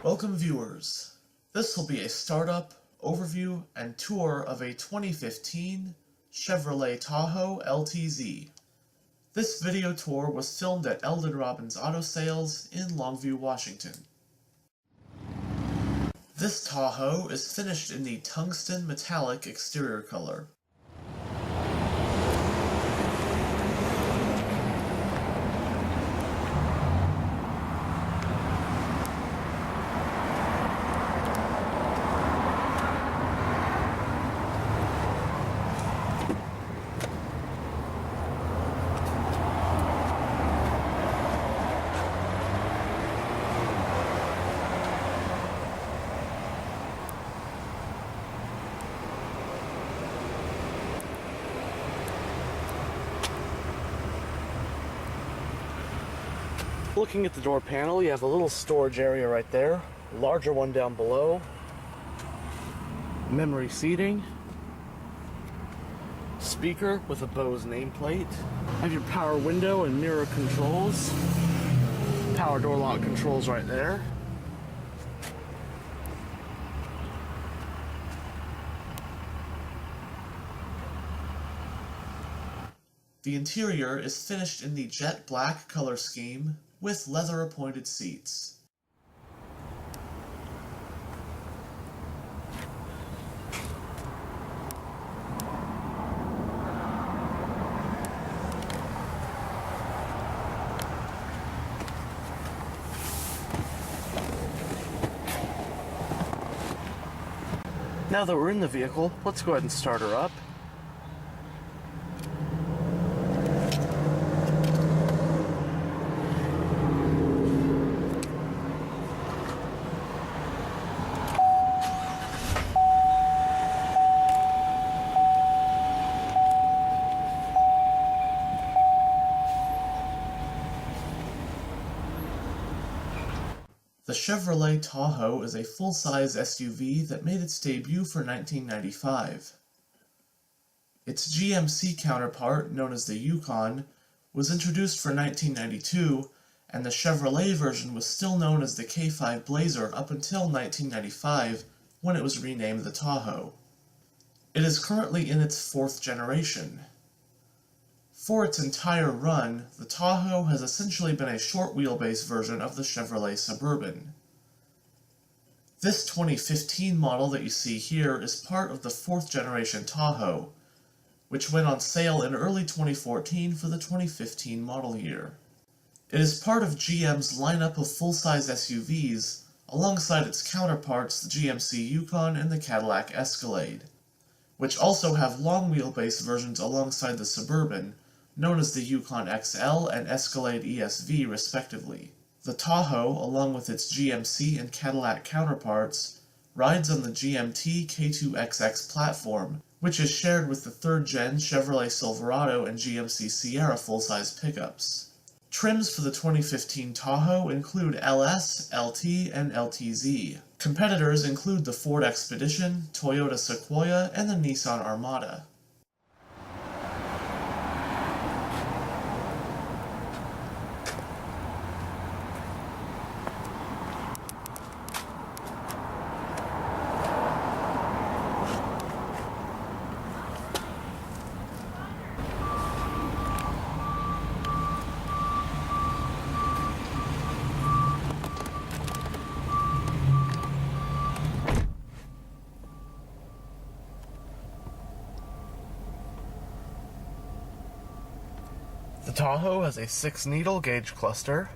Welcome viewers. This will be a startup, overview, and tour of a 2015 Chevrolet Tahoe LTZ. This video tour was filmed at Eldon Robbins Auto Sales in Longview, Washington. This Tahoe is finished in the tungsten metallic exterior color. Looking at the door panel, you have a little storage area right there, a larger one down below, memory seating, speaker with a Bose nameplate, have your power window and mirror controls, power door lock controls right there. The interior is finished in the jet black color scheme with leather appointed seats. Now that we're in the vehicle, let's go ahead and start her up. The Chevrolet Tahoe is a full-size SUV that made its debut for 1995. Its GMC counterpart, known as the Yukon, was introduced for 1992, and the Chevrolet version was still known as the K5 Blazer up until 1995, when it was renamed the Tahoe. It is currently in its fourth generation. For its entire run, the Tahoe has essentially been a short wheelbase version of the Chevrolet Suburban. This 2015 model that you see here is part of the fourth generation Tahoe, which went on sale in early 2014 for the 2015 model year. It is part of GM's lineup of full-size SUVs, alongside its counterparts the GMC Yukon and the Cadillac Escalade, which also have long wheelbase versions alongside the Suburban, known as the Yukon XL and Escalade ESV respectively. The Tahoe, along with its GMC and Cadillac counterparts, rides on the GMT K2XX platform, which is shared with the third-gen Chevrolet Silverado and GMC Sierra full-size pickups. Trims for the 2015 Tahoe include LS, LT, and LTZ. Competitors include the Ford Expedition, Toyota Sequoia, and the Nissan Armada. The Tahoe has a 6-needle gauge cluster,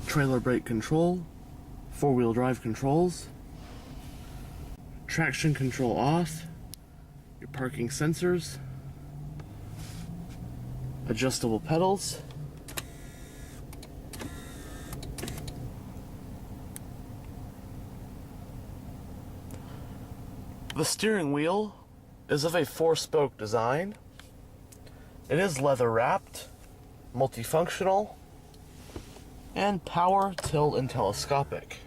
trailer brake control, 4-wheel drive controls, traction control off, your parking sensors, adjustable pedals, the steering wheel is of a 4-spoke design. It is leather wrapped, multifunctional, and power, tilt, and telescopic.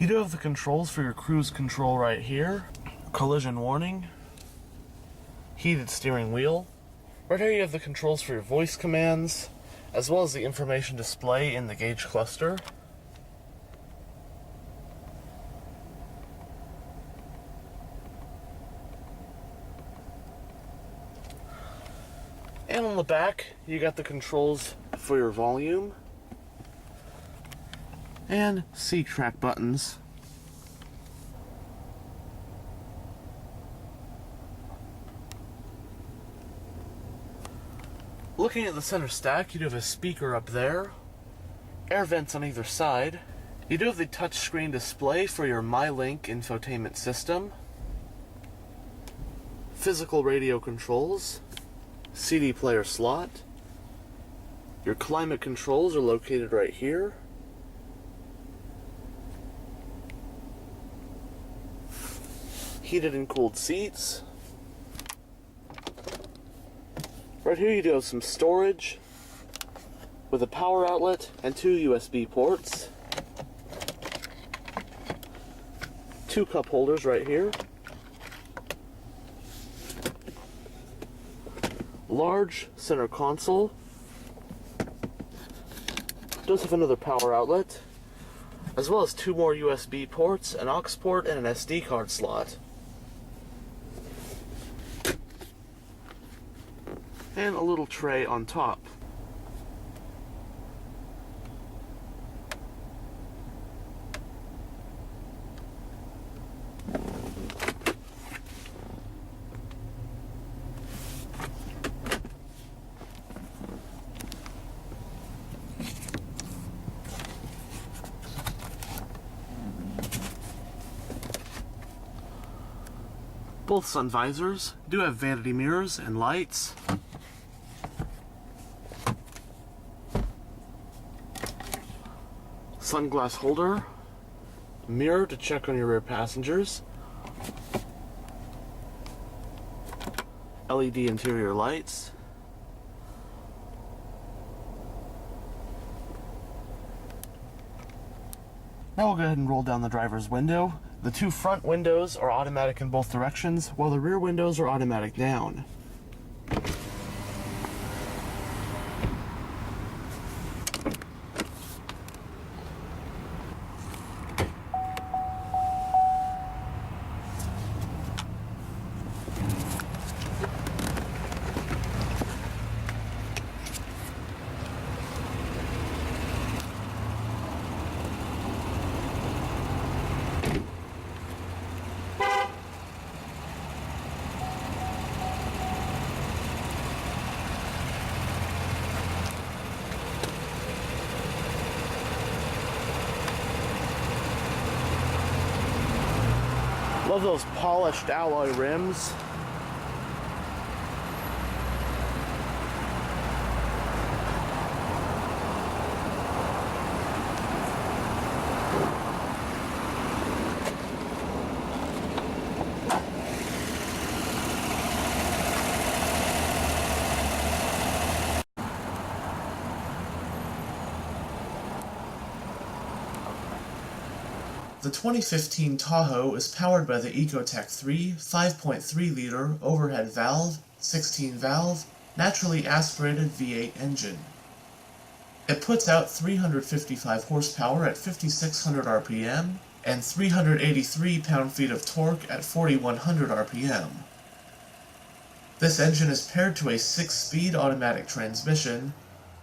You do have the controls for your cruise control right here. Collision warning. Heated steering wheel. Right here you have the controls for your voice commands, as well as the information display in the gauge cluster. And on the back, you got the controls for your volume and C-track buttons. Looking at the center stack, you do have a speaker up there, air vents on either side. You do have the touchscreen display for your MyLink infotainment system, physical radio controls, CD player slot. Your climate controls are located right here. Heated and cooled seats. Right here you do have some storage with a power outlet and 2 USB ports. 2 cup holders right here. Large center console. Does have another power outlet, as well as 2 more USB ports, an aux port, and an SD card slot. And a little tray on top. Both sun visors do have vanity mirrors and lights. Sunglass holder, mirror to check on your rear passengers, LED interior lights, now we'll go ahead and roll down the driver's window. The 2 front windows are automatic in both directions, while the rear windows are automatic down. Love those polished alloy rims. The 2015 Tahoe is powered by the Ecotec 3 5.3-liter overhead valve, 16-valve, naturally aspirated V8 engine. It puts out 355 horsepower at 5,600 RPM and 383 pound-feet of torque at 4,100 RPM. This engine is paired to a 6-speed automatic transmission,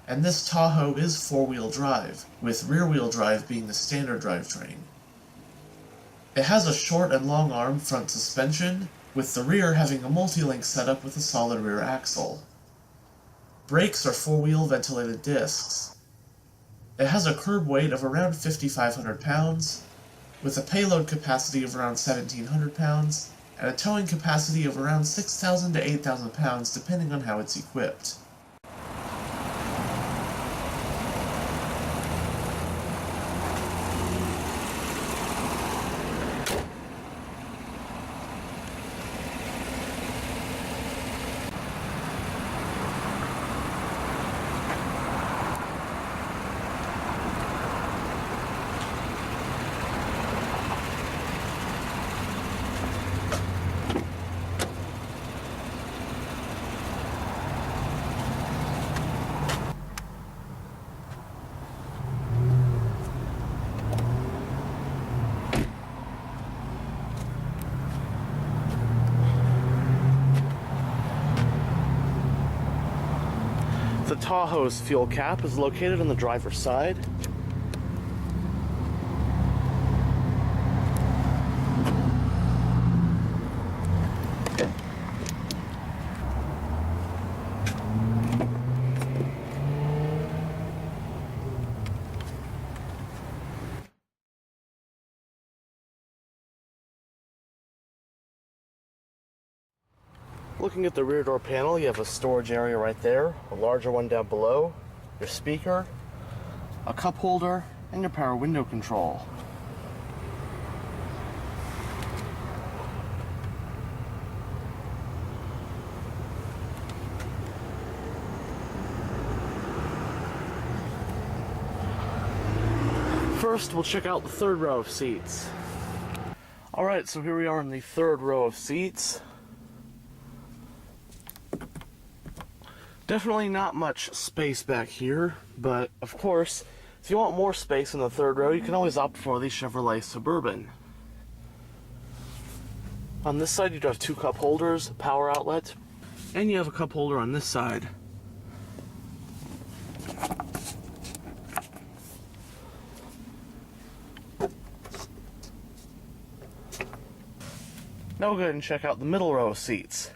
and this Tahoe is 4-wheel drive, with rear-wheel drive being the standard drivetrain. It has a short and long arm front suspension, with the rear having a multi-link setup with a solid rear axle. Brakes are 4-wheel ventilated discs. It has a curb weight of around 5,500 pounds, with a payload capacity of around 1,700 pounds, and a towing capacity of around 6,000 to 8,000 pounds depending on how it's equipped. The Tahoe's fuel cap is located on the driver's side. Looking at the rear door panel, you have a storage area right there, a larger one down below, your speaker, a cup holder, and your power window control. First, we'll check out the third row of seats. Alright, so here we are in the third row of seats. Definitely not much space back here, but of course, if you want more space in the third row, you can always opt for the Chevrolet Suburban. On this side, you do have two cup holders, power outlet, and you have a cup holder on this side. Now we'll go ahead and check out the middle row of seats.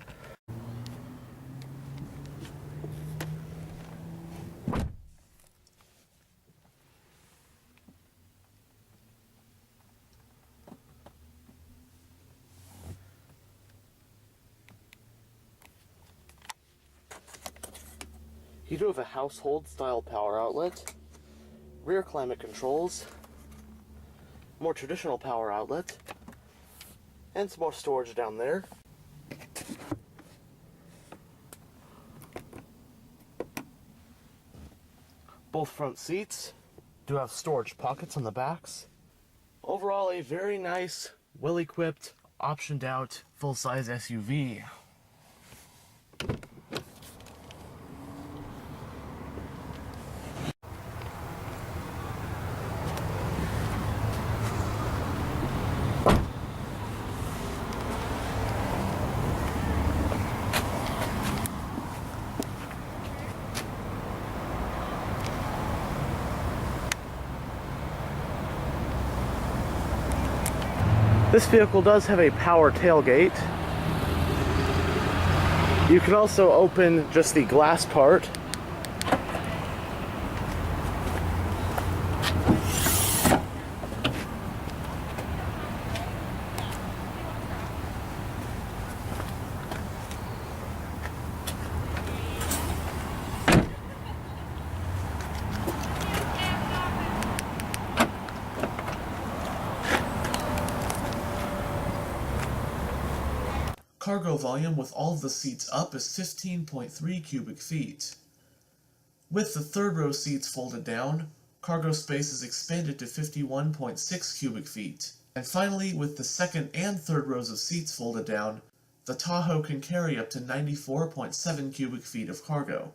You do have a household style power outlet, rear climate controls, more traditional power outlet, and some more storage down there. Both front seats do have storage pockets on the backs. Overall, a very nice, well-equipped, optioned out, full-size SUV. This vehicle does have a power tailgate. You can also open just the glass part. Cargo volume with all of the seats up is 15.3 cubic feet. With the third row seats folded down, cargo space is expanded to 51.6 cubic feet. And finally, with the second and third rows of seats folded down, the Tahoe can carry up to 94.7 cubic feet of cargo.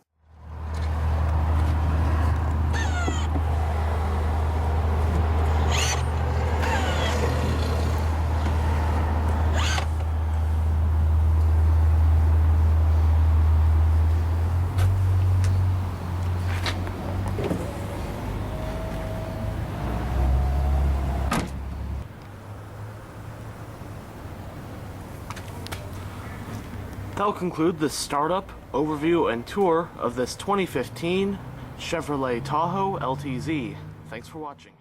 That'll conclude the startup, overview, and tour of this 2015 Chevrolet Tahoe LTZ. Thanks for watching.